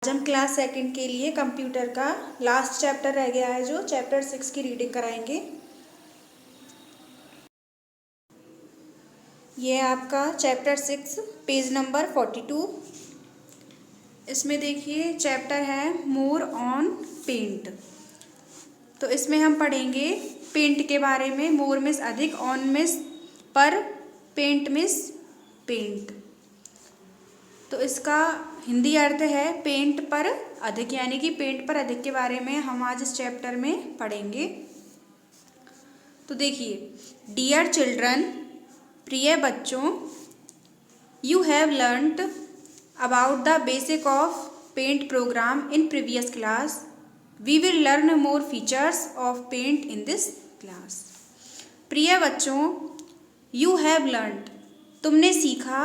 आज हम class second के लिए कंप्यूटर का लास्ट चैप्टर रह गया है, जो चैप्टर 6 की रीडिंग कराएंगे। ये आपका चैप्टर 6 पेज नंबर 42। इसमें देखिए चैप्टर है मोर ऑन पेंट। तो इसमें हम पढ़ेंगे पेंट के बारे में। मोर मिस अधिक, ऑन मिस पर, पेंट मिस पेंट। तो इसका हिंदी अर्थ है पेंट पर अधिक, यानी कि पेंट पर अधिक के बारे में हम आज इस चैप्टर में पढ़ेंगे। तो देखिए, डियर चिल्ड्रन, प्रिय बच्चों, you have learned about the basic of paint program in previous class. We will learn more features of paint in this class. प्रिय बच्चों, यू हैव लर्नड, तुमने सीखा,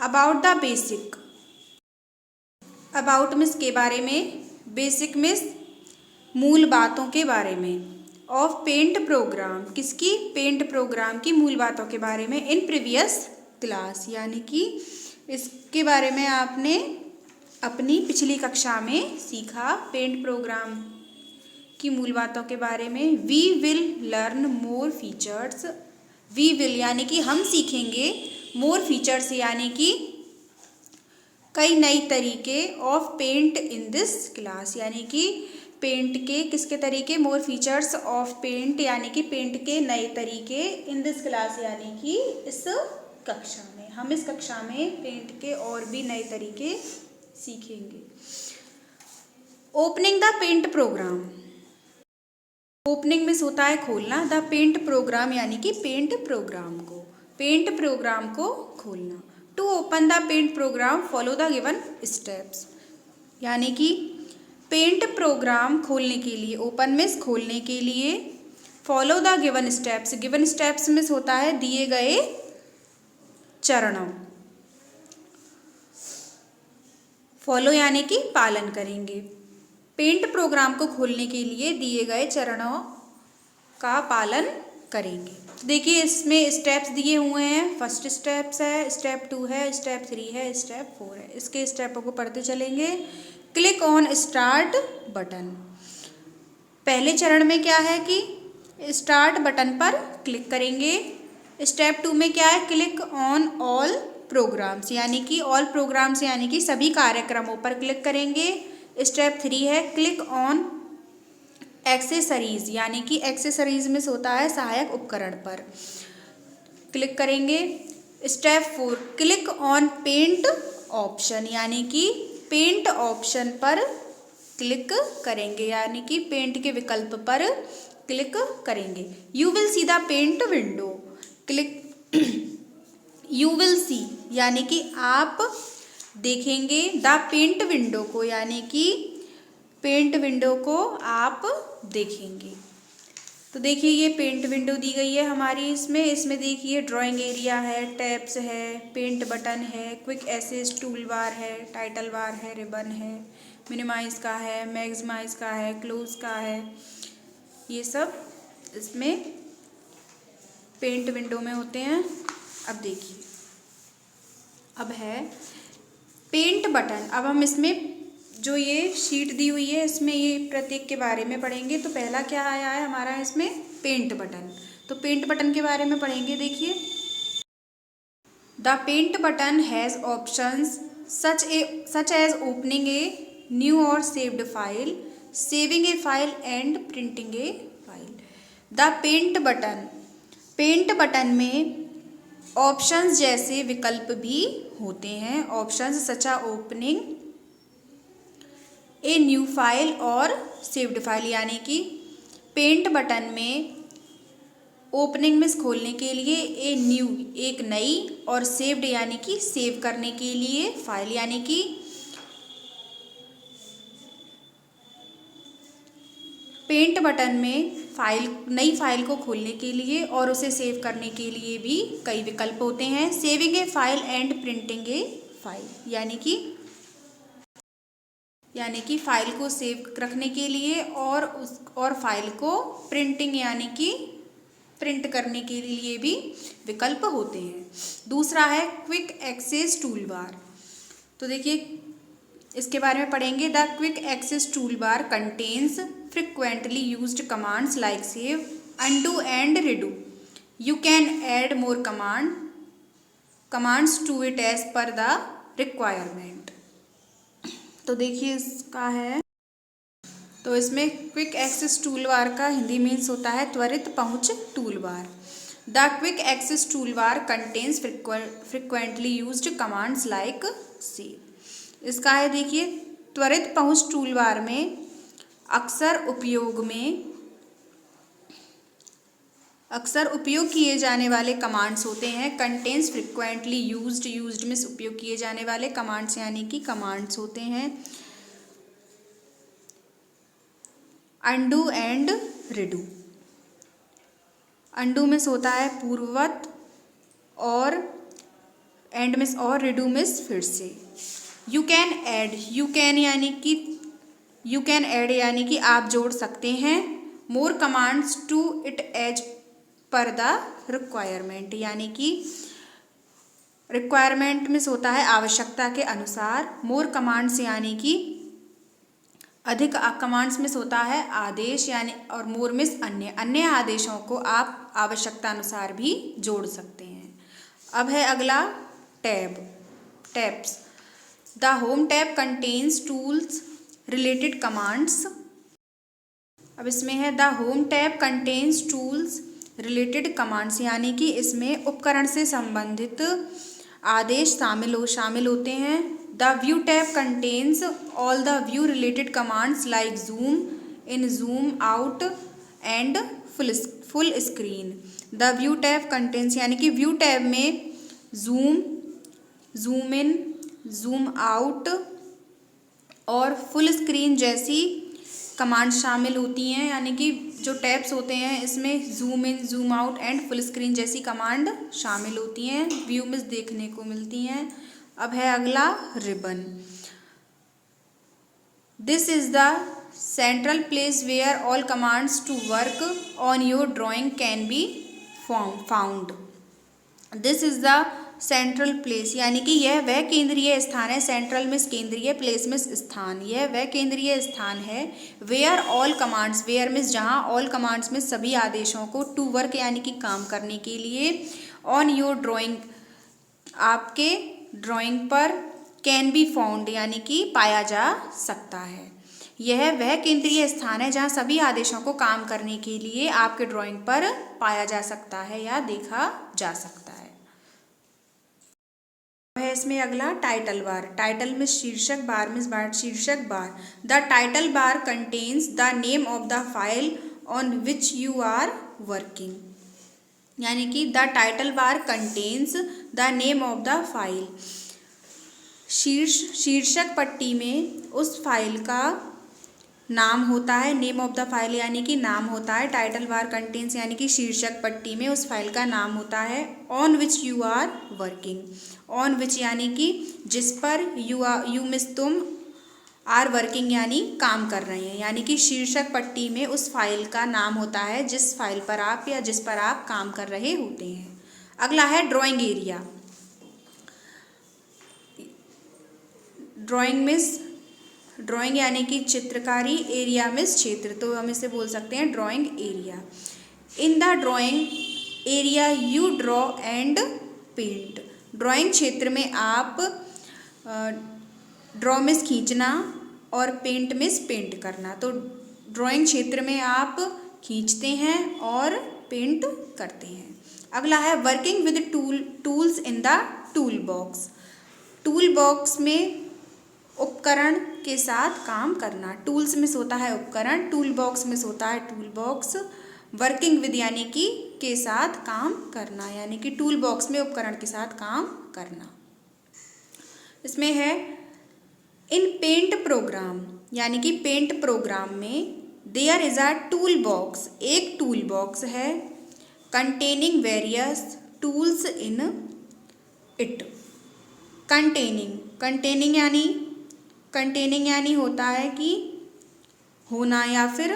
about the basic, about means के बारे में, basic miss मूल बातों के बारे में, ऑफ पेंट प्रोग्राम किसकी, पेंट प्रोग्राम की मूल बातों के बारे में, इन प्रीवियस क्लास यानी कि इसके बारे में आपने अपनी पिछली कक्षा में सीखा। पेंट प्रोग्राम की मूल बातों के बारे में। We will learn more features, we will यानी कि हम सीखेंगे, मोर फीचर्स यानी कि कई नई तरीके, of paint in this class यानी कि पेंट के किसके तरीके, मोर फीचर्स ऑफ पेंट यानी कि पेंट के नए तरीके, इन दिस क्लास यानी कि इस कक्षा में। हम इस कक्षा में पेंट के और भी नए तरीके सीखेंगे। Opening the paint program, opening में होता है खोलना, द पेंट प्रोग्राम यानी कि पेंट प्रोग्राम को, पेंट प्रोग्राम को खोलना। To open the paint program follow the given steps, यानी कि पेंट प्रोग्राम खोलने के लिए, ओपन मिस खोलने के लिए, follow the given steps, given steps miss होता है दिए गए चरणों, फॉलो यानी कि पालन करेंगे। पेंट प्रोग्राम को खोलने के लिए दिए गए चरणों का पालन करेंगे। देखिए इसमें स्टेप्स दिए हुए हैं। फर्स्ट स्टेप्स है, स्टेप 2 है, स्टेप 3 है, स्टेप 4 है। इसके स्टेपों को पढ़ते चलेंगे। क्लिक ऑन स्टार्ट बटन, पहले चरण में क्या है कि स्टार्ट बटन पर क्लिक करेंगे। स्टेप 2 में क्या है, क्लिक ऑन ऑल प्रोग्राम्स यानी कि ऑल प्रोग्राम्स यानी कि सभी कार्यक्रमों पर क्लिक करेंगे। स्टेप 3 है क्लिक ऑन एक्सेसरीज यानी कि एक्सेसरीज में होता है सहायक उपकरण पर क्लिक करेंगे। Step 4 click on paint option यानी कि पेंट ऑप्शन पर क्लिक करेंगे, यानी कि पेंट के विकल्प पर क्लिक करेंगे। You will see the paint window, click you will see यानी कि आप देखेंगे, द पेंट विंडो को यानी कि पेंट विंडो को आप देखेंगे। तो देखिए ये पेंट विंडो दी गई है हमारी। इसमें देखिए ड्राइंग एरिया है, टैब्स है, पेंट बटन है, क्विक एसेस टूल बार है, टाइटल बार है, रिबन है, मिनिमाइज का है, मैक्सिमाइज का है, क्लोज का है, ये सब इसमें पेंट विंडो में होते हैं। अब देखिए, अब है पेंट बटन। अब हम इसमें जो ये शीट दी हुई है इसमें ये प्रत्येक के बारे में पढ़ेंगे। तो पहला क्या आया है हमारा इसमें, पेंट बटन। तो पेंट बटन के बारे में पढ़ेंगे। देखिए, the paint button has options such as opening a new और saved file, saving a file and printing a file. The paint button, paint button में ऑप्शंस जैसे विकल्प भी होते हैं। Options such as opening a new file और saved file, यानी कि पेंट बटन में ओपनिंग में खोलने के लिए ए न्यू एक नई और सेव्ड यानी कि सेव करने के लिए फाइल, यानी कि पेंट बटन में फाइल, नई फाइल को खोलने के लिए और उसे सेव करने के लिए भी कई विकल्प होते हैं। Saving a file and printing a file यानी कि फाइल को सेव रखने के लिए और फाइल को प्रिंटिंग यानी कि प्रिंट करने के लिए भी विकल्प होते हैं। दूसरा है क्विक एक्सेस टूल बार। तो देखिए इसके बारे में पढ़ेंगे। The quick access tool bar contains frequently used commands like save, undo and redo. You can add more commands to it as per the requirement. तो देखिए इसका है, तो इसमें क्विक एक्सेस टूल बार का हिंदी मीन्स होता है त्वरित पहुंच tool bar. The quick access tool bar contains frequently used commands like save. इसका है देखिए, त्वरित पहुंच टूल बार में अक्सर उपयोग किए जाने वाले कमांड्स होते हैं। कंटेन्स फ्रिक्वेंटली यूज्ड में उपयोग किए जाने वाले कमांड्स यानी कि कमांड्स होते हैं undo and redo. Undo means होता है पूर्ववत और एंड मिस और रिडू मिस फिर से। You can add, you can add यानी कि आप जोड़ सकते हैं। More commands to it as per the requirement यानी कि रिक्वायरमेंट मिस होता है आवश्यकता के अनुसार। मोर कमांड्स यानी कि अधिक कमांड्स मिस होता है आदेश यानी, और मोर मिस अन्य आदेशों को आप आवश्यकता अनुसार भी जोड़ सकते हैं। अब है अगला tabs. The home tab contains tools related commands. अब इसमें है the home tab contains tools related commands यानी कि इसमें उपकरण से संबंधित आदेश शामिल होते हैं। The view tab contains all the view related commands like zoom in, zoom out and full screen. The view tab contains यानी कि व्यू टैब में जूम इन, जूम आउट और फुल स्क्रीन जैसी कमांड शामिल होती हैं। यानी कि जो टैब्स होते हैं इसमें zoom in, zoom out and full screen जैसी कमांड शामिल होती हैं, व्यू में देखने को मिलती हैं। अब है अगला ribbon. This is the central place where all commands to work on your drawing can be found. This is the central place यानी कि यह वह केंद्रीय स्थान है। सेंट्रल मिस केंद्रीय, प्लेस मिस स्थान। यह वह केंद्रीय स्थान है where all commands, where means जहाँ, ऑल कमांड्स में सभी आदेशों को, टू वर्क यानी कि काम करने के लिए, ऑन योर ड्राइंग आपके ड्राइंग पर, कैन बी फाउंड यानी कि पाया जा सकता है। यह वह केंद्रीय स्थान है जहाँ सभी आदेशों को काम करने के लिए आपके ड्राइंग पर पाया जा सकता है या देखा जा सकता है। इसमें अगला टाइटल बार। टाइटल में शीर्षक, बार में शीर्षक bar. The title bar contains the name of the file on which you are working यानी कि the title bar contains the name of the file. शीर्षक पट्टी में उस फाइल का नाम होता है। नेम ऑफ द फाइल यानी कि नाम होता है। टाइटल बार कंटेन्स यानी कि शीर्षक पट्टी में उस फाइल का नाम होता है। On which you are working, on which यानी कि जिस पर, यू मिस तुम, आर वर्किंग यानी काम कर रहे हैं। यानी कि शीर्षक पट्टी में उस फाइल का नाम होता है जिस फाइल पर आप या जिस पर आप काम कर रहे होते हैं। अगला है ड्राइंग एरिया। ड्राइंग यानी कि चित्रकारी, एरिया मिस क्षेत्र, तो हम इसे बोल सकते हैं drawing area. In the drawing area you draw and paint. Drawing क्षेत्र में आप ड्रॉ मिस खींचना और पेंट मिस पेंट करना। तो ड्राइंग क्षेत्र में आप खींचते हैं और पेंट करते हैं। अगला है working with tools in the tool box. Tool box में उपकरण के साथ काम करना। टूल्स में होता है उपकरण, टूल बॉक्स में होता है टूल बॉक्स। वर्किंग विद यानी कि के साथ काम करना, यानी कि टूल बॉक्स में उपकरण के साथ काम करना। इसमें है इन पेंट प्रोग्राम, यानी कि पेंट प्रोग्राम में there is a tool box, एक टूल बॉक्स है, containing various tools in it. Containing यानी होता है कि होना या फिर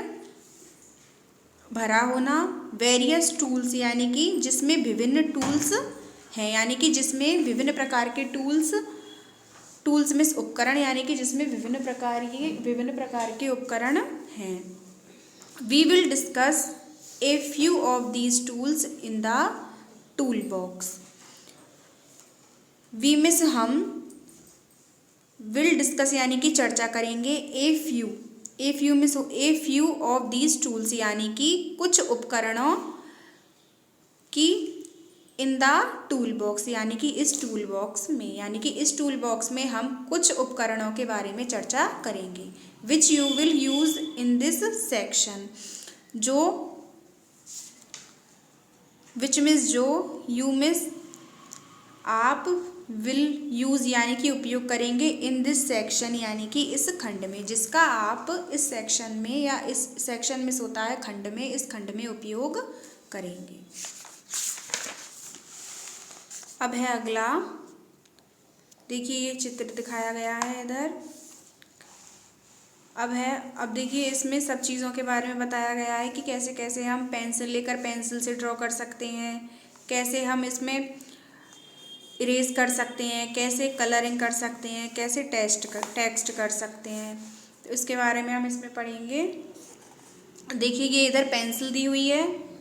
भरा होना। वेरियस टूल्स यानी कि जिसमें विभिन्न टूल्स हैं, यानी कि जिसमें विभिन्न प्रकार के टूल्स टूल्स मीन्स उपकरण, यानी कि जिसमें विभिन्न प्रकार के उपकरण हैं। We will discuss a few of these tools in the tool box. We means हम, विल डिस्कस यानी कि चर्चा करेंगे, a few means a few of these tools यानी कि कुछ उपकरणों की, इन द टूल बॉक्स यानी कि इस टूल बॉक्स में, यानी कि इस टूल बॉक्स में हम कुछ उपकरणों के बारे में चर्चा करेंगे। Which you will use in this section, जो, विच मीन्स जो, यू मीन्स आप, विल यूज यानी कि उपयोग करेंगे, इन दिस सेक्शन यानी कि इस खंड में, जिसका आप इस सेक्शन में या इस सेक्शन में होता है खंड में, इस खंड में उपयोग करेंगे। अब है अगला, देखिए ये चित्र दिखाया गया है इधर। अब देखिए इसमें सब चीज़ों के बारे में बताया गया है कि कैसे कैसे हम पेंसिल लेकर पेंसिल से ड्रॉ कर सकते हैं, कैसे हम इसमें इरेज कर सकते हैं, कैसे कलरिंग कर सकते हैं, कैसे टेक्स्ट कर सकते हैं। तो इसके बारे में हम इसमें पढ़ेंगे। देखिए ये इधर पेंसिल दी हुई है,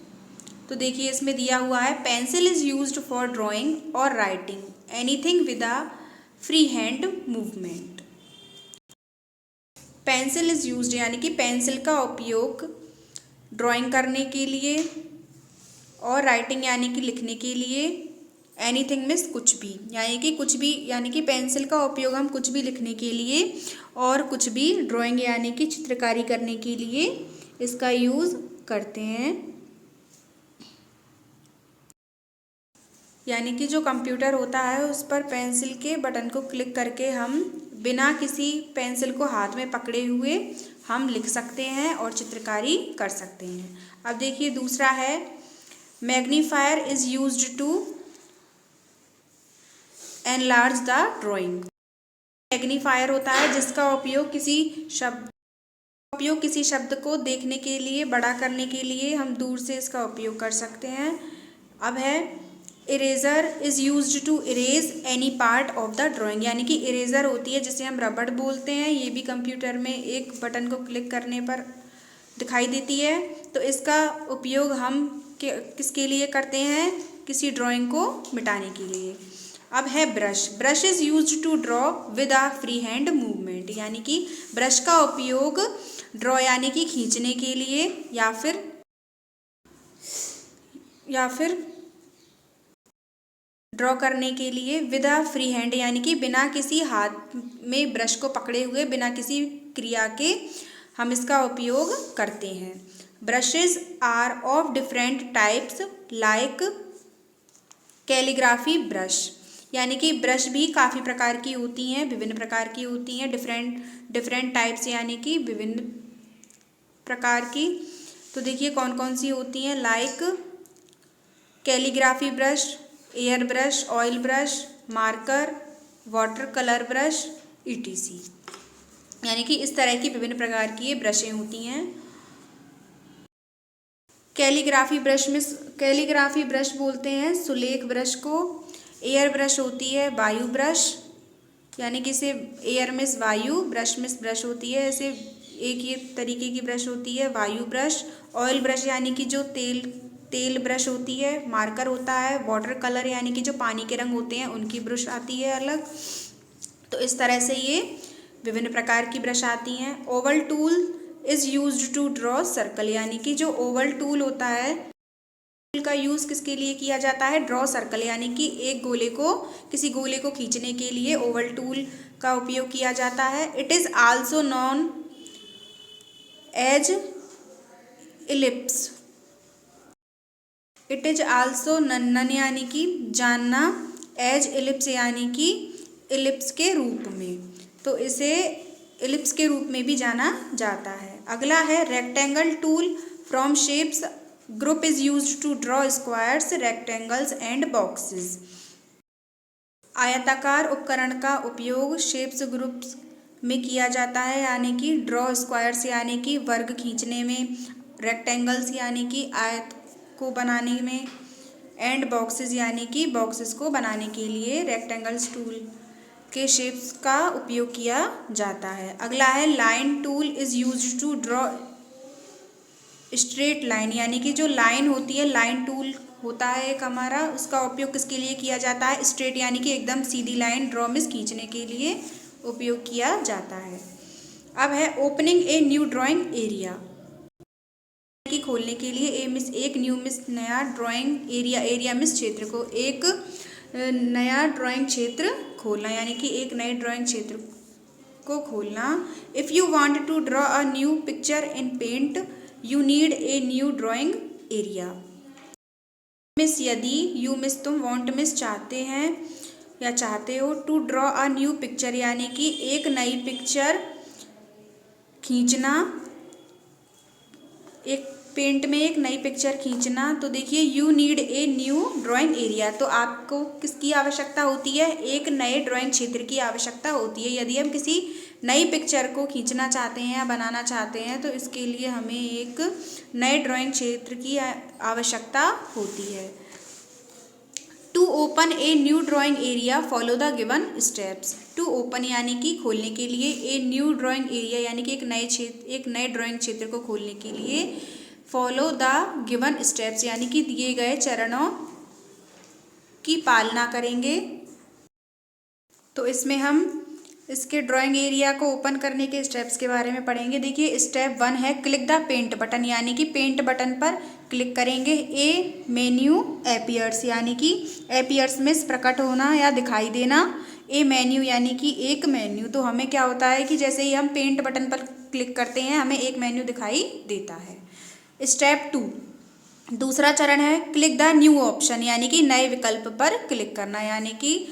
तो देखिए इसमें दिया हुआ है, pencil is used for drawing और writing anything with a free hand movement. Pencil is used यानी कि पेंसिल का उपयोग ड्राइंग करने के लिए और राइटिंग यानी कि लिखने के लिए, एनीथिंग मीन्स कुछ भी, यानी कि पेंसिल का उपयोग हम कुछ भी लिखने के लिए और कुछ भी ड्राइंग यानी कि चित्रकारी करने के लिए इसका यूज़ करते हैं। यानी कि जो कंप्यूटर होता है उस पर पेंसिल के बटन को क्लिक करके हम बिना किसी पेंसिल को हाथ में पकड़े हुए हम लिख सकते हैं और चित्रकारी कर सकते हैं। अब देखिए दूसरा है, magnifier is used to enlarge the drawing. Magnifier होता है जिसका उपयोग किसी शब्द को देखने के लिए, बड़ा करने के लिए हम दूर से इसका उपयोग कर सकते हैं। अब है, eraser is used to erase any part of the drawing, यानी कि इरेजर होती है जिसे हम रबड़ बोलते हैं, ये भी कंप्यूटर में एक बटन को क्लिक करने पर दिखाई देती है। तो इसका उपयोग हम किसके लिए करते हैं, किसी ड्राइंग को मिटाने के लिए। अब है brush is used to draw with a free hand movement, यानी कि ब्रश का उपयोग ड्रॉ यानी कि खींचने के लिए या फिर ड्रॉ करने के लिए, विद अ फ्री हैंड यानी कि बिना किसी हाथ में ब्रश को पकड़े हुए, बिना किसी क्रिया के हम इसका उपयोग करते हैं। Brushes are of different types like calligraphy brush, यानी कि ब्रश भी काफ़ी प्रकार की होती हैं, विभिन्न प्रकार की होती हैं, डिफरेंट टाइप्स यानी कि विभिन्न प्रकार की। तो देखिए कौन कौन सी होती हैं, like calligraphy brush, air brush, oil brush, marker, water colour brush, ETC, यानी कि इस तरह की विभिन्न प्रकार की ये ब्रशें होती हैं। कैलीग्राफी ब्रश बोलते हैं सुलेख ब्रश को। एयर ब्रश होती है वायु ब्रश, यानी कि इसे एयर में वायु, ब्रश में ब्रश होती है, ऐसे एक ये तरीके की ब्रश होती है वायु ब्रश। ऑयल ब्रश यानी कि जो तेल ब्रश होती है। मार्कर होता है, वाटर कलर यानी कि जो पानी के रंग होते हैं उनकी ब्रश आती है अलग। तो इस तरह से ये विभिन्न प्रकार की ब्रश आती हैं। Oval tool is used to draw circle, यानी कि जो ओवल टूल होता है का यूज़ किसके लिए किया जाता है, ड्रॉ सर्कल, यानी कि किसी गोले को खींचने के लिए ओवल टूल का उपयोग किया जाता है। It is also known as ellipse, it is also known यानी कि जानना, एज इलिप्स यानी कि इलिप्स के रूप में, तो इसे इलिप्स के रूप में भी जाना जाता है। अगला है rectangle tool from shapes group is used to draw squares, rectangles and boxes. आयताकार उपकरण का उपयोग शेप्स ग्रुप्स में किया जाता है, यानी कि ड्रॉ स्क्वायर्स यानी कि वर्ग खींचने में, रेक्टेंगल्स यानी कि आयत को बनाने में, एंड बॉक्सेस यानी कि बॉक्सेस को बनाने के लिए रेक्टेंगल्स टूल के शेप्स का उपयोग किया जाता है। अगला है line tool is used to draw straight line, यानी कि जो लाइन होती है, लाइन टूल होता है एक हमारा, उसका उपयोग किसके लिए किया जाता है? स्ट्रेट यानी कि एकदम सीधी लाइन ड्रॉ में खींचने के लिए उपयोग किया जाता है। अब है opening a new drawing area, कि खोलने के लिए एक न्यू मिस नया ड्राइंग एरिया, एरिया मिस क्षेत्र को, एक नया ड्राइंग क्षेत्र खोलना, यानी कि एक नए ड्राइंग क्षेत्र को खोलना। If you want to draw a new picture in paint you need a new drawing area. Means यदि, यू मिस तुम, वांट मिस चाहते हैं या चाहते हो, to draw a new picture यानी कि एक नई पिक्चर खींचना, एक पेंट में एक नई पिक्चर खींचना। तो देखिए you need a new drawing area, तो आपको किसकी आवश्यकता होती है? एक नए ड्राइंग क्षेत्र की आवश्यकता होती है। यदि हम किसी नई पिक्चर को खींचना चाहते हैं या बनाना चाहते हैं तो इसके लिए हमें एक नए ड्राइंग क्षेत्र की आवश्यकता होती है। To open a new drawing area follow the given steps. To open यानी कि खोलने के लिए, ए न्यू ड्राइंग एरिया यानी कि एक नए ड्राइंग क्षेत्र को खोलने के लिए, फॉलो द गिवन स्टेप्स यानी कि दिए गए चरणों की पालना करेंगे। तो इसमें हम इसके ड्राइंग एरिया को ओपन करने के स्टेप्स के बारे में पढ़ेंगे। देखिए स्टेप 1 है क्लिक द पेंट बटन, यानी कि पेंट बटन पर क्लिक करेंगे। ए मेन्यू अपीयर्स यानी कि अपीयर्स में प्रकट होना या दिखाई देना। ए मेन्यू यानी कि एक मेन्यू, तो हमें क्या होता है कि जैसे ही हम पेंट बटन पर क्लिक करते हैं हमें एक मेन्यू दिखाई देता है। स्टेप 2 दूसरा चरण है क्लिक द न्यू ऑप्शन, यानी कि नए विकल्प पर क्लिक करना, यानी कि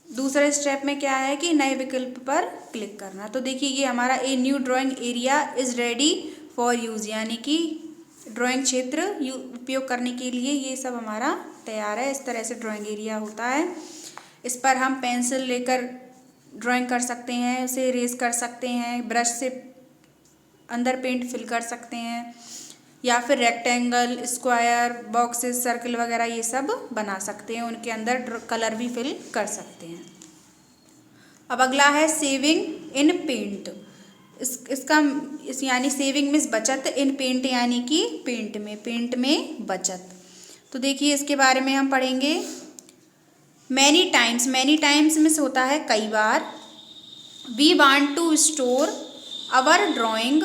दूसरे स्टेप में क्या है कि नए विकल्प पर क्लिक करना। तो देखिए ये हमारा ए new drawing area is ready for use, यानी कि ड्राइंग क्षेत्र उपयोग करने के लिए ये सब हमारा तैयार है। इस तरह से ड्राइंग एरिया होता है। इस पर हम पेंसिल लेकर ड्राइंग कर सकते हैं, उसे इरेज कर सकते हैं, ब्रश से अंदर पेंट फिल कर सकते हैं, या फिर रेक्टेंगल, स्क्वायर, बॉक्सेस, सर्कल वगैरह ये सब बना सकते हैं, उनके अंदर कलर भी फिल कर सकते हैं। अब अगला है सेविंग इन पेंट। यानी सेविंग मीन्स बचत, इन पेंट यानी कि पेंट में बचत। तो देखिए इसके बारे में हम पढ़ेंगे। मैनी टाइम्स मीन्स होता है कई बार। We want to store our drawing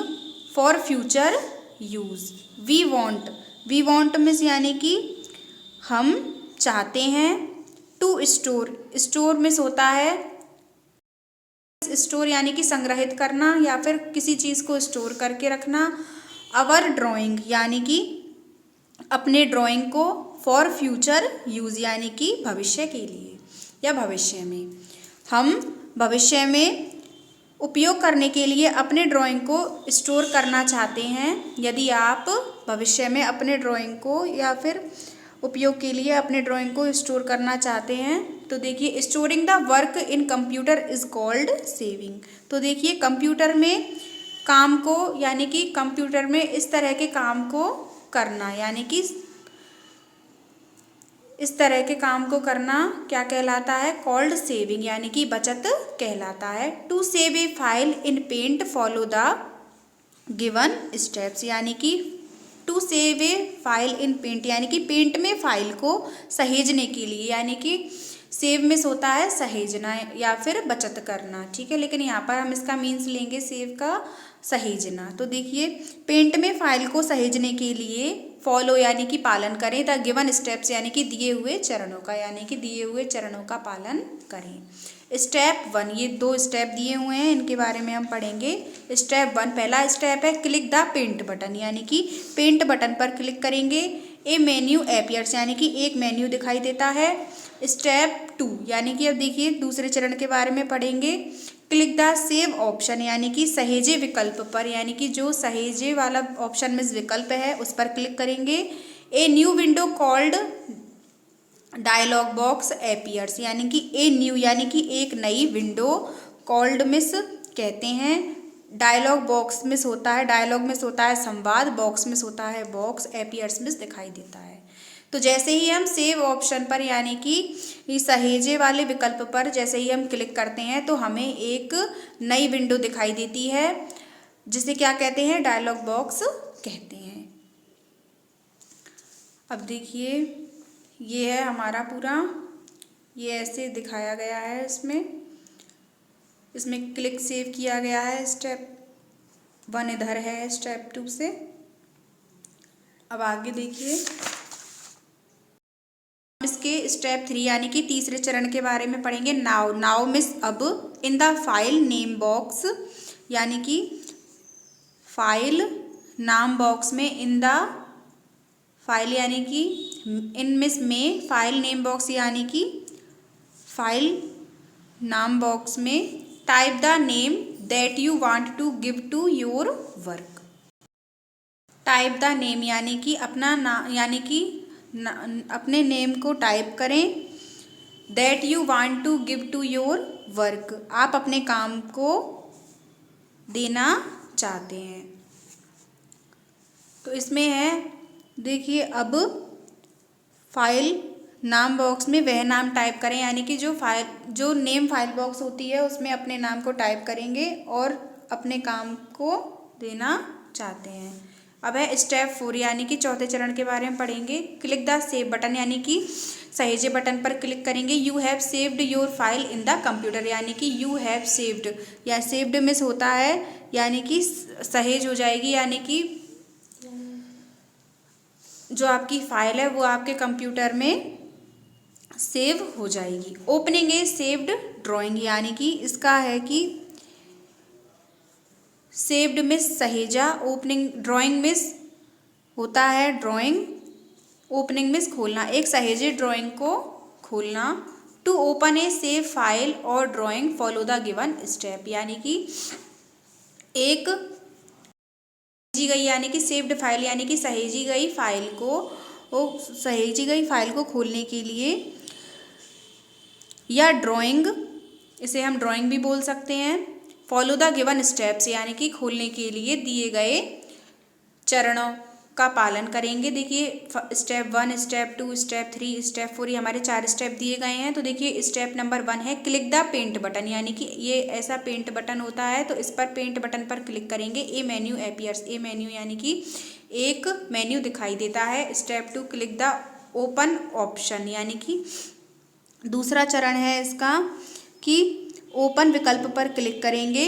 for future use. We want means यानी कि हम चाहते हैं। टू स्टोर मीन्स होता है, स्टोर यानी कि संग्रहित करना या फिर किसी चीज़ को स्टोर करके रखना। आवर ड्राइंग यानी कि अपने ड्राइंग को, फॉर फ्यूचर यूज़ यानी कि भविष्य के लिए या भविष्य में, हम भविष्य में उपयोग करने के लिए अपने ड्राइंग को स्टोर करना चाहते हैं। यदि आप भविष्य में अपने ड्राइंग को या फिर उपयोग के लिए अपने ड्राइंग को स्टोर करना चाहते हैं तो देखिए storing the work in computer is called saving. तो देखिए कंप्यूटर में काम को, यानी कि कंप्यूटर में इस तरह के काम को करना, यानी कि इस तरह के काम को करना क्या कहलाता है? कॉल्ड सेविंग, यानी कि बचत कहलाता है। To save a file in paint follow the given steps, यानी कि to save a file in paint यानी कि पेंट में फाइल को सहेजने के लिए, यानी कि सेव में होता है सहेजना या फिर बचत करना, ठीक है, लेकिन यहाँ पर हम इसका मीन्स लेंगे सेव का सहेजना। तो देखिए पेंट में फाइल को सहेजने के लिए फॉलो यानी कि पालन करें द गिवन स्टेप्स, यानी कि दिए हुए चरणों का, यानी कि दिए हुए चरणों का पालन करें। स्टेप 1 ये 2 स्टेप दिए हुए हैं, इनके बारे में हम पढ़ेंगे। स्टेप 1 पहला स्टेप है क्लिक द पेंट बटन, यानी कि पेंट बटन पर क्लिक करेंगे। ए मेन्यू अपीयर्स यानी कि एक मेन्यू दिखाई देता है। स्टेप 2 यानी कि अब देखिए दूसरे चरण के बारे में पढ़ेंगे। क्लिक द सेव ऑप्शन यानी कि सहेजे विकल्प पर, यानी कि जो सहेजे वाला ऑप्शन में विकल्प है उस पर क्लिक करेंगे। A new window called dialog box appears, यानी कि ए न्यू यानी कि एक नई विंडो, कॉल्ड मिस कहते हैं, डायलॉग बॉक्स मिस होता है, डायलॉग मिस होता है संवाद, बॉक्स मिस होता है बॉक्स, अपीयर्स मिस दिखाई देता है। तो जैसे ही हम सेव ऑप्शन पर यानी कि सहेजे वाले विकल्प पर जैसे ही हम क्लिक करते हैं तो हमें एक नई विंडो दिखाई देती है, जिसे क्या कहते हैं, डायलॉग बॉक्स कहते हैं। अब देखिए ये है हमारा पूरा, ये ऐसे दिखाया गया है, इसमें क्लिक सेव किया गया है। स्टेप 1 इधर है, स्टेप 2 से। अब आगे देखिए इसके स्टेप 3 यानी कि तीसरे चरण के बारे में पढ़ेंगे। नाउ मिस अब in the file name box, यानी कि फाइल नाम बॉक्स में इन द फाइल यानी कि इन मिस में फाइल नेम बॉक्स यानी कि फाइल नाम बॉक्स में type the name that you want to give to your work. Type the name यानी कि अपना नाम यानी कि अपने नेम को टाइप करें। That you want to give to your work, आप अपने काम को देना चाहते हैं। तो इसमें है देखिए, अब फाइल नाम बॉक्स में वह नाम टाइप करें, यानी कि जो नेम फाइल बॉक्स होती है उसमें अपने नाम को टाइप करेंगे और अपने काम को देना चाहते हैं। अब है स्टेप 4 यानी कि चौथे चरण के बारे में पढ़ेंगे। क्लिक द सेव बटन, यानी कि सहेजे बटन पर क्लिक करेंगे। You have saved your file in the computer, यानी कि यू हैव सेव्ड या सेव्ड मिस होता है, यानी कि सहेज हो जाएगी, यानी कि जो आपकी फाइल है वो आपके कंप्यूटर में सेव हो जाएगी। ओपनिंग ए सेव्ड ड्राइंग, यानी कि इसका है कि सेव्ड मिस सहेजा, ओपनिंग ड्राइंग मिस होता है ड्राइंग, ओपनिंग मिस खोलना, एक सहेजे ड्राइंग को खोलना। To open a save file और drawing follow the given step, यानी कि एक सहेजी गई यानी कि सेव्ड फाइल यानी कि सहेजी गई फाइल को खोलने के लिए, या ड्राइंग, इसे हम ड्राइंग भी बोल सकते हैं। फॉलो द गिवन स्टेप्स, यानी कि खोलने के लिए दिए गए चरणों का पालन करेंगे। देखिए स्टेप 1, स्टेप 2, स्टेप 3, स्टेप 4, ये हमारे 4 स्टेप दिए गए हैं। तो देखिए स्टेप नंबर 1 है क्लिक द पेंट बटन, यानी कि ये ऐसा पेंट बटन होता है, तो इस पर पेंट बटन पर क्लिक करेंगे। A menu appears, A menu यानी कि एक मेन्यू दिखाई देता है। Step 2 click the open option, यानी कि दूसरा चरण है इसका कि ओपन विकल्प पर क्लिक करेंगे।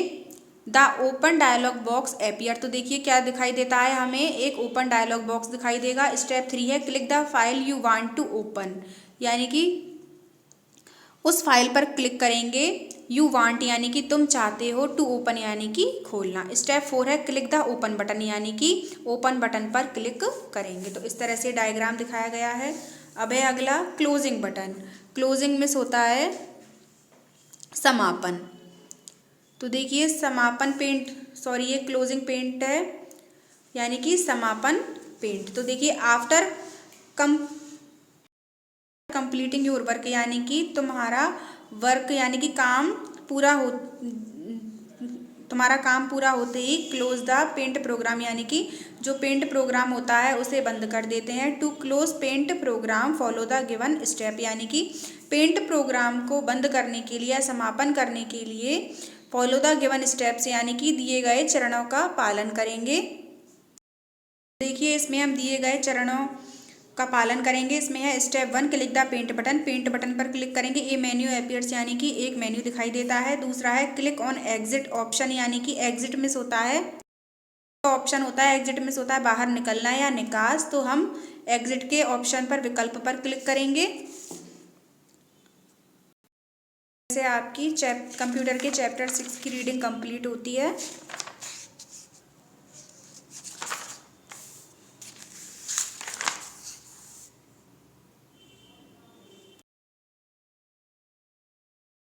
The open dialog box appear, तो देखिए क्या दिखाई देता है, हमें एक ओपन डायलॉग बॉक्स दिखाई देगा। स्टेप 3 है click the file you want to open, यानी कि उस फाइल पर क्लिक करेंगे। यू वांट यानी कि तुम चाहते हो, टू ओपन यानी कि खोलना। स्टेप 4 है क्लिक द ओपन बटन, यानी कि ओपन बटन पर क्लिक करेंगे। तो इस तरह से डायग्राम दिखाया गया है। अब है अगला क्लोजिंग बटन। क्लोजिंग मिस होता है समापन, तो देखिए समापन पेंट, सॉरी ये क्लोजिंग पेंट है यानी कि समापन पेंट। तो देखिए आफ्टर कंप्लीटिंग योर वर्क, यानी कि तुम्हारा वर्क यानी कि तुम्हारा काम पूरा होते ही क्लोज द पेंट प्रोग्राम, यानी कि जो पेंट प्रोग्राम होता है उसे बंद कर देते हैं। To close paint program follow the given step, यानी कि पेंट प्रोग्राम को बंद करने के लिए या समापन करने के लिए फॉलो द गिवन स्टेप्स, यानी कि दिए गए चरणों का पालन करेंगे। देखिए इसमें हम दिए गए चरणों का पालन करेंगे। इसमें है step 1 click the paint button, paint button पर क्लिक करेंगे। ए मेन्यू अपीयर्स, यानी कि एक मेन्यू दिखाई देता है। दूसरा है क्लिक ऑन एग्जिट ऑप्शन, यानी कि एग्जिट मिस होता है, ऑप्शन होता है एग्जिट मिस होता है बाहर निकलना या निकास, तो हम एग्जिट के ऑप्शन पर विकल्प पर क्लिक करेंगे। जैसे आपकी कंप्यूटर के चैप्टर 6 की रीडिंग कंप्लीट होती है।